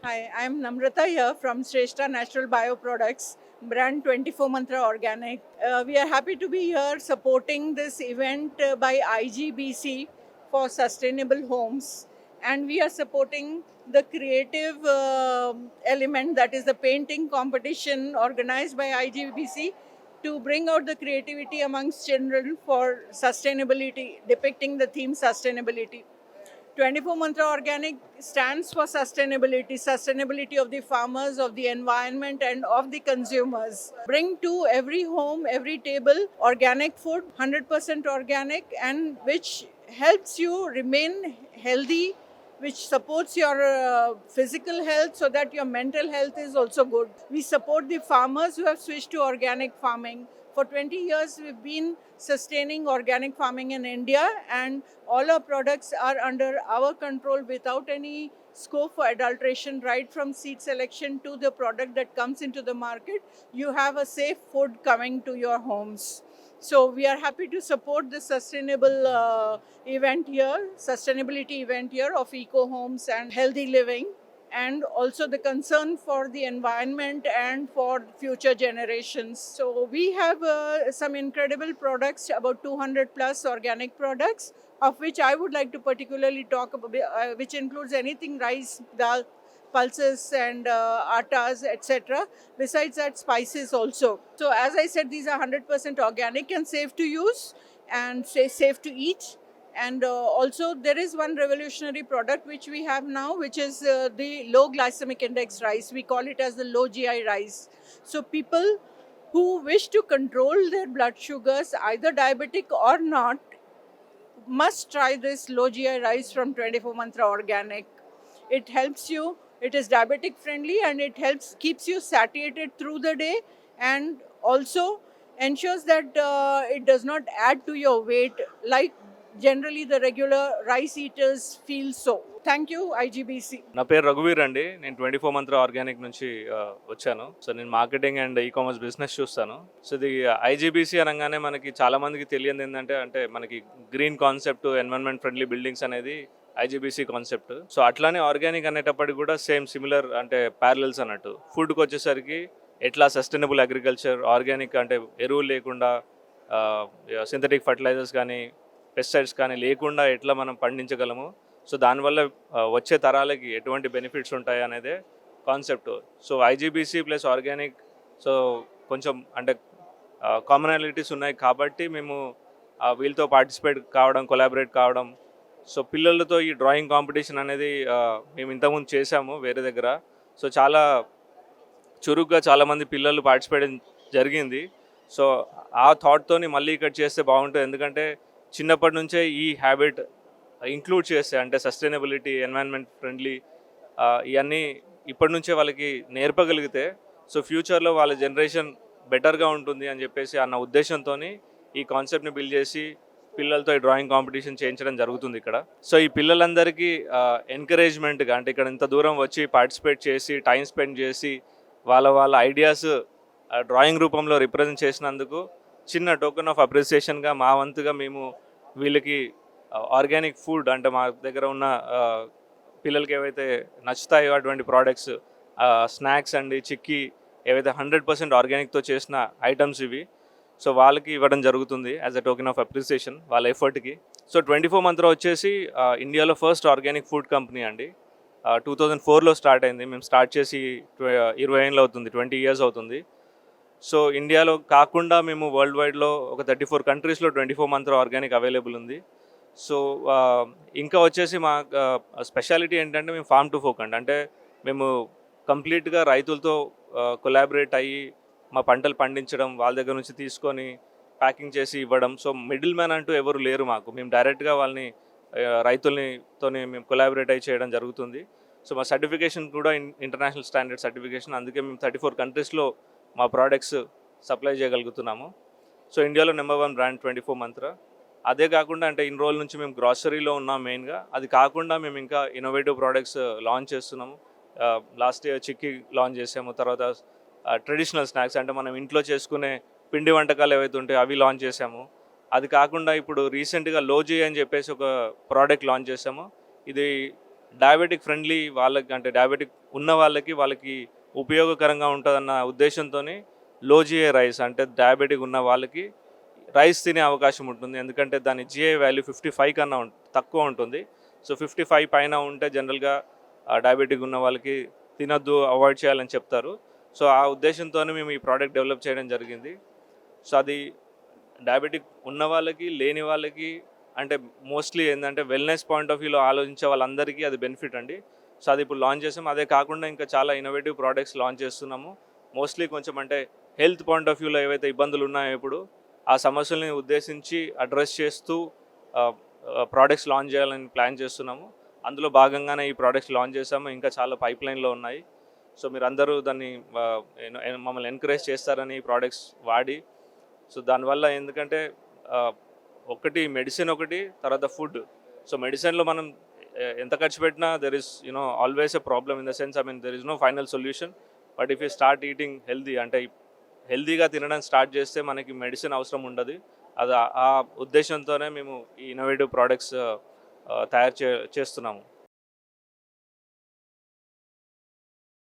Hi, I'm Namrata here from Shrestha Natural Bioproducts, brand 24 Mantra Organic. We are happy to be here supporting this event by IGBC for sustainable homes. And we are supporting the creative element, that is the painting competition organized by IGBC to bring out the creativity amongst children for sustainability, depicting the theme sustainability. 24 Mantra Organic stands for sustainability of the farmers, of the environment, and of the consumers. Bring to every home, every table, organic food, 100% organic, and which helps you remain healthy, which supports your physical health so that your mental health is also good. We support the farmers who have switched to organic farming. For 20 years, we've been sustaining organic farming in India, and all our products are under our control without any scope for adulteration, right from seed selection to the product that comes into the market. You have a safe food coming to your homes. So we are happy to support this sustainable sustainability event here of eco homes and healthy living, and also the concern for the environment and for future generations. So we have some incredible products, about 200 plus organic products, of which I would like to particularly talk about, which includes anything rice, dal, pulses and attas, etc. Besides that, spices also. So as I said, these are 100% organic and safe to use and safe to eat. And also there is one revolutionary product which we have now, which is the low glycemic index rice. We call it as the low GI rice. So people who wish to control their blood sugars, either diabetic or not, must try this low GI rice from 24 Mantra Organic. It helps you, it is diabetic friendly, and it helps keeps you satiated through the day, and also ensures that it does not add to your weight like generally the regular rice eaters feel so. Thank you, IGBC. నా పేరు రఘువీర్ అండి. నేను 24 మంత్ర organic నుంచి వచ్చాను. So నేను marketing and e commerce business చూస్తాను. So ఇది IGBC అనగానే మనకి చాలా మందికి తెలియదు ఏంటంటే, అంటే మనకి green concept, environment friendly buildings అనేది ఐజీబీసీ కాన్సెప్ట్. సో అట్లానే ఆర్గానిక్ అనేటప్పటికి కూడా సేమ్ సిమిలర్, అంటే ప్యారలల్స్ అన్నట్టు. ఫుడ్కి వచ్చేసరికి ఎట్లా సస్టైనబుల్ అగ్రికల్చర్, ఆర్గానిక్ అంటే ఎరువులు లేకుండా, సింథటిక్ ఫర్టిలైజర్స్ కానీ పెస్టిసైడ్స్ కానీ లేకుండా ఎట్లా మనం పండించగలము, సో దానివల్ల వచ్చే తరాలకి ఎటువంటి బెనిఫిట్స్ ఉంటాయి అనేదే concept. So IGBC plus organic, so కొంచెం అంటే కామనాలిటీస్ ఉన్నాయి కాబట్టి మేము వీళ్ళతో పార్టిసిపేట్ కావడం, కొలాబరేట్ కావడం. సో పిల్లలతో ఈ డ్రాయింగ్ కాంపిటీషన్ అనేది మేము ఇంతకుముందు చేసాము వేరే దగ్గర. సో చాలా చురుగ్గా చాలామంది పిల్లలు పార్టిసిపేట్ జరిగింది. సో ఆ థాట్తోని మళ్ళీ ఇక్కడ చేస్తే బాగుంటుంది, ఎందుకంటే చిన్నప్పటి నుంచే ఈ హ్యాబిట్ ఇంక్లూడ్ చేస్తే, అంటే సస్టైనబిలిటీ, ఎన్వైరన్మెంట్ ఫ్రెండ్లీ, ఇవన్నీ ఇప్పటి నుంచే వాళ్ళకి నేర్పగలిగితే సో ఫ్యూచర్లో వాళ్ళ జనరేషన్ బెటర్గా ఉంటుంది అని చెప్పేసి అన్న ఉద్దేశంతో ఈ కాన్సెప్ట్ని బిల్డ్ చేసి పిల్లలతో ఈ డ్రాయింగ్ కాంపిటీషన్ చేయించడం జరుగుతుంది ఇక్కడ. సో ఈ పిల్లలందరికీ ఎంకరేజ్మెంట్గా, అంటే ఇక్కడ ఇంత దూరం వచ్చి పార్టిసిపేట్ చేసి టైం స్పెండ్ చేసి వాళ్ళ ఐడియాస్ డ్రాయింగ్ రూపంలో రిప్రజెంట్ చేసినందుకు చిన్న టోకెన్ ఆఫ్ అప్రిసియేషన్గా మా వంతుగా మేము వీళ్ళకి ఆర్గానిక్ ఫుడ్, అంటే మా దగ్గర ఉన్న పిల్లలకి ఏవైతే నచ్చుతాయో అటువంటి ప్రోడక్ట్స్, స్నాక్స్ అండి, చిక్కీ, ఏవైతే 100% ఆర్గానిక్తో చేసిన ఐటమ్స్ ఇవి, సో వాళ్ళకి ఇవ్వడం జరుగుతుంది as a token of appreciation వాళ్ళ ఎఫర్ట్కి. సో 24 మంత్ర వచ్చేసి ఇండియాలో ఫస్ట్ ఆర్గానిక్ ఫుడ్ కంపెనీ అండి. 2004లో స్టార్ట్ అయింది. మేము స్టార్ట్ చేసి 20 ఏళ్ళు అవుతుంది, 20 years అవుతుంది. సో ఇండియాలో కాకుండా మేము వరల్డ్ వైడ్లో ఒక 34 కంట్రీస్లో 24 మంత్ర ఆర్గానిక్ అవైలబుల్ ఉంది. సో ఇంకా వచ్చేసి మా స్పెషాలిటీ ఏంటంటే మేము ఫార్మ్ టు ఫోక్ అండి, అంటే మేము కంప్లీట్గా రైతులతో కొలాబరేట్ అయ్యి మా పంటలు పండించడం, వాళ్ళ దగ్గర నుంచి తీసుకొని ప్యాకింగ్ చేసి ఇవ్వడం. సో మిడిల్ మ్యాన్ అంటూ ఎవరు లేరు మాకు. మేము డైరెక్ట్గా వాళ్ళని రైతులతోని మేము కొలాబరేట్ అయి చేయడం జరుగుతుంది. సో మా సర్టిఫికేషన్ కూడా ఇంటర్నేషనల్ స్టాండర్డ్ సర్టిఫికేషన్. అందుకే మేము 34 కంట్రీస్లో మా ప్రోడక్ట్స్ సప్లై చేయగలుగుతున్నాము. సో ఇండియాలో నెంబర్ 1 బ్రాండ్ 24 మంత్ర. అదే కాకుండా అంటే ఇన్ని రోజుల నుంచి మేము గ్రాసరీలో ఉన్నాం మెయిన్గా. అది కాకుండా మేము ఇంకా ఇన్నోవేటివ్ ప్రోడక్ట్స్ లాంచ్ చేస్తున్నాము. లాస్ట్ ఇయర్ చిక్కీ లాంచ్ చేసాము. తర్వాత ట్రెడిషనల్ స్నాక్స్ అంటే మనం ఇంట్లో చేసుకునే పిండి వంటకాలు ఏవైతే ఉంటాయో అవి లాంచ్ చేసాము. అది కాకుండా ఇప్పుడు రీసెంట్గా లోజీ అని చెప్పేసి ఒక ప్రోడక్ట్ లాంచ్ చేసాము. ఇది డయాబెటిక్ ఫ్రెండ్లీ వాళ్ళకి, అంటే డయాబెటిక్ ఉన్న వాళ్ళకి ఉపయోగకరంగా ఉంటుందన్న ఉద్దేశంతో లోజిఏ రైస్, అంటే డయాబెటిక్ ఉన్న వాళ్ళకి రైస్ తినే అవకాశం ఉంటుంది. ఎందుకంటే దాని జిఐ వాల్యూ 55 కన్నా తక్కువ ఉంటుంది. సో 55 పైన ఉంటే జనరల్గా డయాబెటిక్ ఉన్న వాళ్ళకి తినొద్దు, అవాయిడ్ చేయాలని చెప్తారు. సో ఆ ఉద్దేశంతోనే మేము ఈ ప్రోడక్ట్ డెవలప్ చేయడం జరిగింది. సో అది డయాబెటిక్ ఉన్న వాళ్ళకి, లేని వాళ్ళకి, అంటే మోస్ట్లీ ఏంటంటే వెల్నెస్ పాయింట్ ఆఫ్ వ్యూలో ఆలోచించే వాళ్ళందరికీ అది బెనిఫిట్ అండి. సో అది ఇప్పుడు లాంచ్ చేసాము. అదే కాకుండా ఇంకా చాలా ఇన్నోవేటివ్ ప్రోడక్ట్స్ లాంచ్ చేస్తున్నాము. మోస్ట్లీ కొంచెం అంటే హెల్త్ పాయింట్ ఆఫ్ వ్యూలో ఏవైతే ఇబ్బందులు ఉన్నాయో ఇప్పుడు ఆ సమస్యల్ని ఉద్దేశించి అడ్రస్ చేస్తూ ప్రోడక్ట్స్ లాంచ్ చేయాలని ప్లాన్ చేస్తున్నాము. అందులో భాగంగానే ఈ ప్రోడక్ట్స్ లాంచ్ చేసాము. ఇంకా చాలా పైప్లైన్లో ఉన్నాయి. సో మీరు అందరూ దాన్ని మమ్మల్ని ఎంకరేజ్ చేస్తారని ఈ ప్రోడక్ట్స్ వాడి. సో దానివల్ల ఎందుకంటే ఒకటి మెడిసిన్, ఒకటి తర్వాత ఫుడ్. సో మెడిసిన్లో మనం ఎంత ఖర్చు పెట్టినా there is always a problem in the sense there is no final solution. But if you start eating healthy, అంటే హెల్దీగా తినడం స్టార్ట్ చేస్తే మనకి మెడిసిన్ అవసరం ఉండదు. అది ఆ ఉద్దేశంతోనే మేము ఈ ఇన్నోవేటివ్ ప్రోడక్ట్స్ తయారు చేస్తున్నాము.